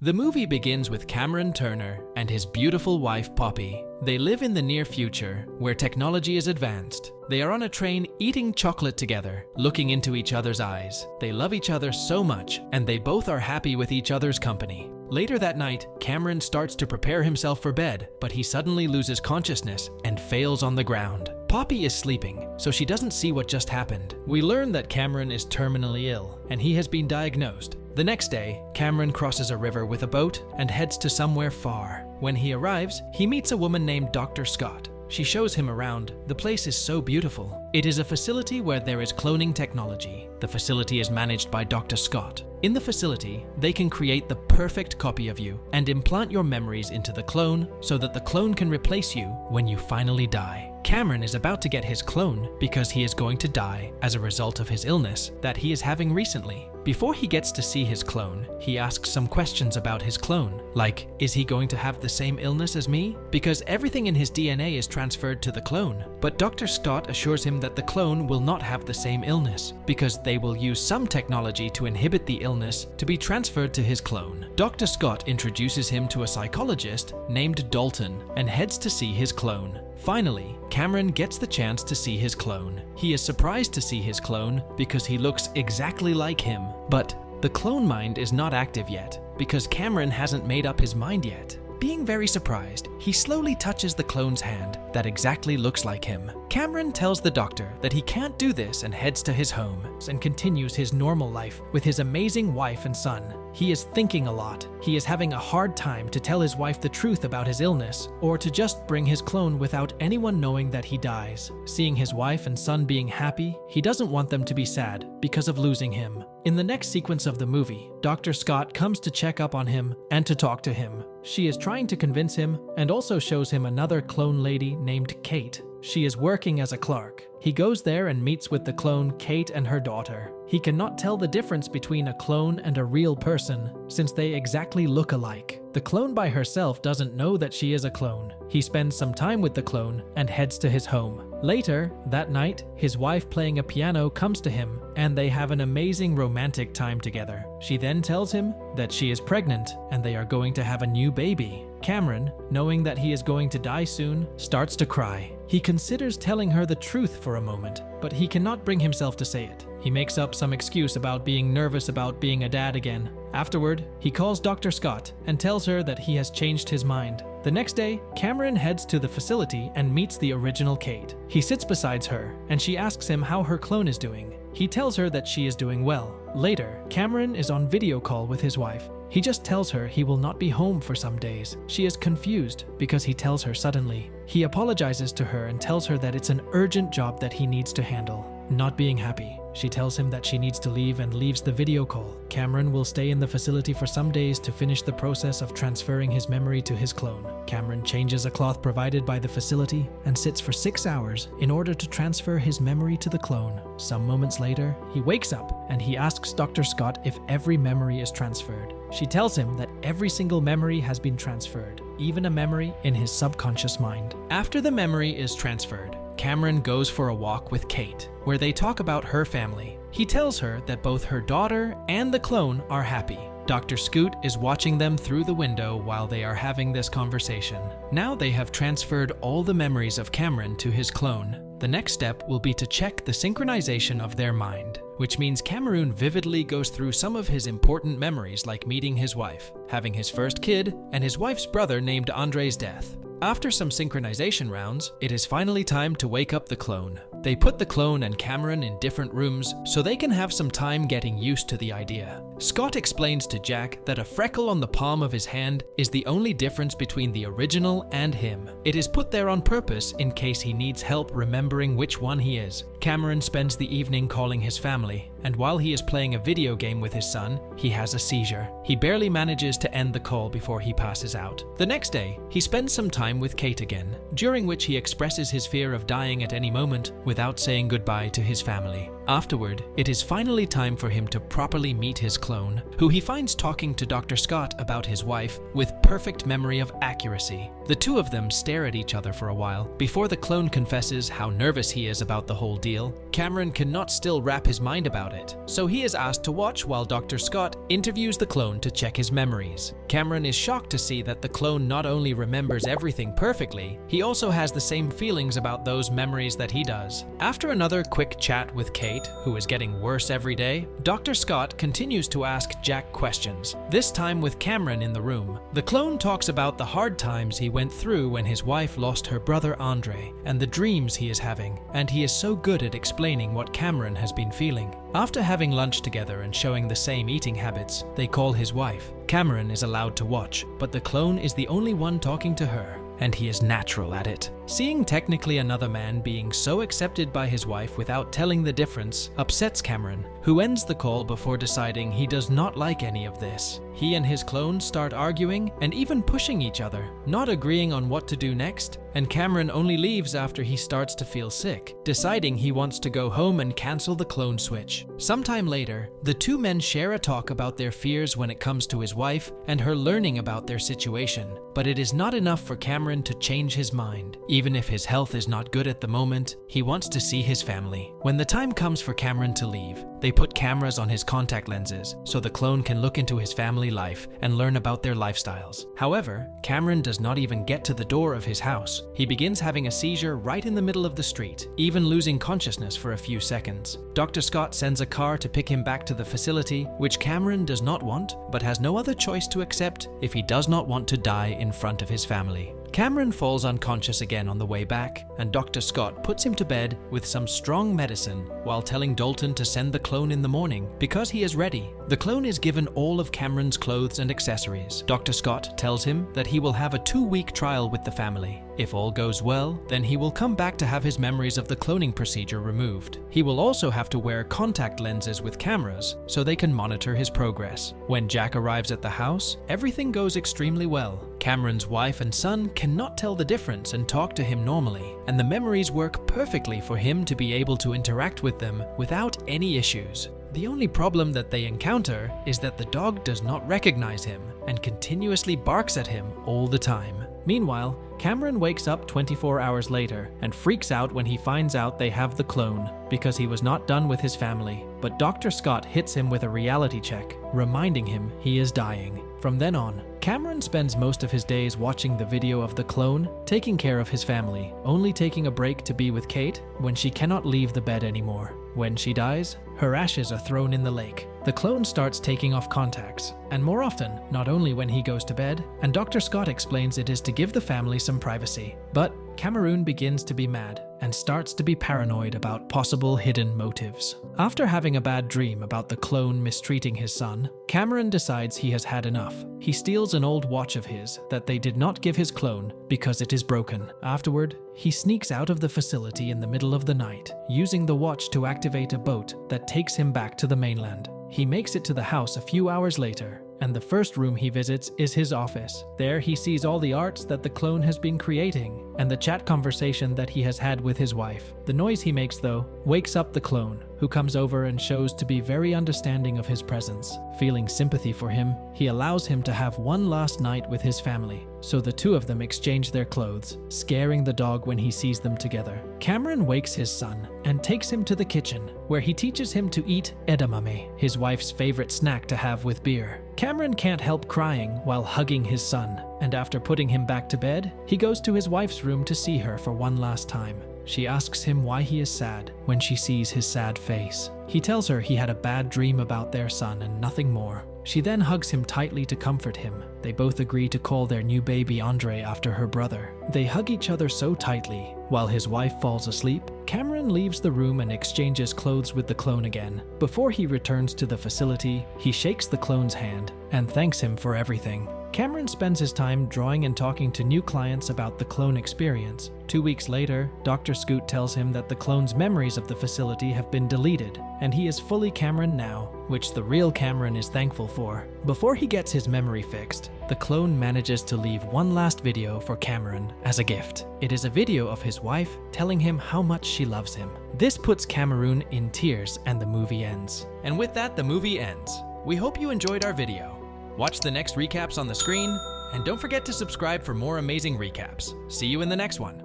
The movie begins with Cameron Turner and his beautiful wife Poppy. They live in the near future, where technology is advanced. They are on a train eating chocolate together, looking into each other's eyes. They love each other so much, and they both are happy with each other's company. Later that night, Cameron starts to prepare himself for bed, but he suddenly loses consciousness and fails on the ground. Poppy is sleeping, so she doesn't see what just happened. We learn that Cameron is terminally ill, and he has been diagnosed. The next day, Cameron crosses a river with a boat and heads to somewhere far. When he arrives, he meets a woman named Dr. Scott. She shows him around. The place is so beautiful. It is a facility where there is cloning technology. The facility is managed by Dr. Scott. In the facility, they can create the perfect copy of you and implant your memories into the clone so that the clone can replace you when you finally die. Cameron is about to get his clone because he is going to die as a result of his illness that he is having recently. Before he gets to see his clone, he asks some questions about his clone, like, is he going to have the same illness as me? Because everything in his DNA is transferred to the clone. But Dr. Scott assures him that the clone will not have the same illness because they will use some technology to inhibit the illness to be transferred to his clone. Dr. Scott introduces him to a psychologist named Dalton and heads to see his clone. Finally, Cameron gets the chance to see his clone. He is surprised to see his clone because he looks exactly like him. But the clone mind is not active yet because Cameron hasn't made up his mind yet. Being very surprised, he slowly touches the clone's hand that exactly looks like him. Cameron tells the doctor that he can't do this and heads to his home and continues his normal life with his amazing wife and son. He is thinking a lot. He is having a hard time to tell his wife the truth about his illness or to just bring his clone without anyone knowing that he dies. Seeing his wife and son being happy, he doesn't want them to be sad because of losing him. In the next sequence of the movie, Dr. Scott comes to check up on him and to talk to him. She is trying to convince him and also shows him another clone lady named Kate. She is working as a clerk. He goes there and meets with the clone Kate and her daughter. He cannot tell the difference between a clone and a real person since they exactly look alike. The clone by herself doesn't know that she is a clone. He spends some time with the clone and heads to his home. Later, that night, his wife playing a piano comes to him and they have an amazing romantic time together. She then tells him that she is pregnant and they are going to have a new baby. Cameron, knowing that he is going to die soon, starts to cry. He considers telling her the truth for a moment, but he cannot bring himself to say it. He makes up some excuse about being nervous about being a dad again. Afterward, he calls Dr. Scott and tells her that he has changed his mind. The next day, Cameron heads to the facility and meets the original Kate. He sits beside her, and she asks him how her clone is doing. He tells her that she is doing well. Later, Cameron is on video call with his wife. He just tells her he will not be home for some days. She is confused because he tells her suddenly. He apologizes to her and tells her that it's an urgent job that he needs to handle. Not being happy, she tells him that she needs to leave and leaves the video call. Cameron will stay in the facility for some days to finish the process of transferring his memory to his clone. Cameron changes a cloth provided by the facility and sits for 6 hours in order to transfer his memory to the clone. Some moments later, he wakes up and he asks Dr. Scott if every memory is transferred. She tells him that every single memory has been transferred, even a memory in his subconscious mind. After the memory is transferred, Cameron goes for a walk with Kate, where they talk about her family. He tells her that both her daughter and the clone are happy. Dr. Scoot is watching them through the window while they are having this conversation. Now they have transferred all the memories of Cameron to his clone. The next step will be to check the synchronization of their mind, which means Cameron vividly goes through some of his important memories like meeting his wife, having his first kid, and his wife's brother named Andre's death. After some synchronization rounds, it is finally time to wake up the clone. They put the clone and Cameron in different rooms so they can have some time getting used to the idea. Scott explains to Jack that a freckle on the palm of his hand is the only difference between the original and him. It is put there on purpose in case he needs help remembering which one he is. Cameron spends the evening calling his family, and while he is playing a video game with his son, he has a seizure. He barely manages to end the call before he passes out. The next day, he spends some time with Kate again, during which he expresses his fear of dying at any moment without saying goodbye to his family. Afterward, it is finally time for him to properly meet his clone, who he finds talking to Dr. Scott about his wife with perfect memory of accuracy. The two of them stare at each other for a while before the clone confesses how nervous he is about the whole deal. Cameron cannot still wrap his mind about it, so he is asked to watch while Dr. Scott interviews the clone to check his memories. Cameron is shocked to see that the clone not only remembers everything perfectly, he also has the same feelings about those memories that he does. After another quick chat with Kate, who is getting worse every day, Dr. Scott continues to ask Jack questions, this time with Cameron in the room. The clone talks about the hard times he went through when his wife lost her brother Andre, and the dreams he is having, and he is so good at explaining what Cameron has been feeling. After having lunch together and showing the same eating habits, they call his wife. Cameron is allowed to watch, but the clone is the only one talking to her, and he is natural at it. Seeing technically another man being so accepted by his wife without telling the difference upsets Cameron, who ends the call before deciding he does not like any of this. He and his clone start arguing and even pushing each other, not agreeing on what to do next, and Cameron only leaves after he starts to feel sick, deciding he wants to go home and cancel the clone switch. Sometime later, the two men share a talk about their fears when it comes to his wife and her learning about their situation, but it is not enough for Cameron to change his mind. Even if his health is not good at the moment, he wants to see his family. When the time comes for Cameron to leave, they put cameras on his contact lenses so the clone can look into his family life and learn about their lifestyles. However, Cameron does not even get to the door of his house. He begins having a seizure right in the middle of the street, even losing consciousness for a few seconds. Dr. Scott sends a car to pick him back to the facility, which Cameron does not want, but has no other choice to accept if he does not want to die in front of his family. Cameron falls unconscious again on the way back, and Dr. Scott puts him to bed with some strong medicine while telling Dalton to send the clone in the morning because he is ready. The clone is given all of Cameron's clothes and accessories. Dr. Scott tells him that he will have a 2-week trial with the family. If all goes well, then he will come back to have his memories of the cloning procedure removed. He will also have to wear contact lenses with cameras so they can monitor his progress. When Jack arrives at the house, everything goes extremely well. Cameron's wife and son cannot tell the difference and talk to him normally, and the memories work perfectly for him to be able to interact with them without any issues. The only problem that they encounter is that the dog does not recognize him and continuously barks at him all the time. Meanwhile, Cameron wakes up 24 hours later and freaks out when he finds out they have the clone because he was not done with his family. But Dr. Scott hits him with a reality check, reminding him he is dying. From then on, Cameron spends most of his days watching the video of the clone, taking care of his family, only taking a break to be with Kate when she cannot leave the bed anymore. When she dies, her ashes are thrown in the lake. The clone starts taking off contacts, and more often, not only when he goes to bed, and Dr. Scott explains it is to give the family some privacy. But Cameron begins to be mad and starts to be paranoid about possible hidden motives. After having a bad dream about the clone mistreating his son, Cameron decides he has had enough. He steals an old watch of his that they did not give his clone because it is broken. Afterward, he sneaks out of the facility in the middle of the night, using the watch to activate a boat that takes him back to the mainland. He makes it to the house a few hours later, and the first room he visits is his office. There he sees all the arts that the clone has been creating, and the chat conversation that he has had with his wife. The noise he makes, though, wakes up the clone, who comes over and shows to be very understanding of his presence. Feeling sympathy for him, he allows him to have one last night with his family, so the two of them exchange their clothes, scaring the dog when he sees them together. Cameron wakes his son and takes him to the kitchen, where he teaches him to eat edamame, his wife's favorite snack to have with beer. Cameron can't help crying while hugging his son, and after putting him back to bed, he goes to his wife's room to see her for one last time. She asks him why he is sad when she sees his sad face. He tells her he had a bad dream about their son and nothing more. She then hugs him tightly to comfort him. They both agree to call their new baby Andre after her brother. They hug each other so tightly. While his wife falls asleep, Cameron leaves the room and exchanges clothes with the clone again. Before he returns to the facility, he shakes the clone's hand and thanks him for everything. Cameron spends his time drawing and talking to new clients about the clone experience. 2 weeks later, Dr. Scoot tells him that the clone's memories of the facility have been deleted, and he is fully Cameron now, which the real Cameron is thankful for. Before he gets his memory fixed, the clone manages to leave one last video for Cameron as a gift. It is a video of his wife telling him how much she loves him. This puts Cameron in tears and the movie ends. And with that, the movie ends. We hope you enjoyed our video. Watch the next recaps on the screen, and don't forget to subscribe for more amazing recaps. See you in the next one.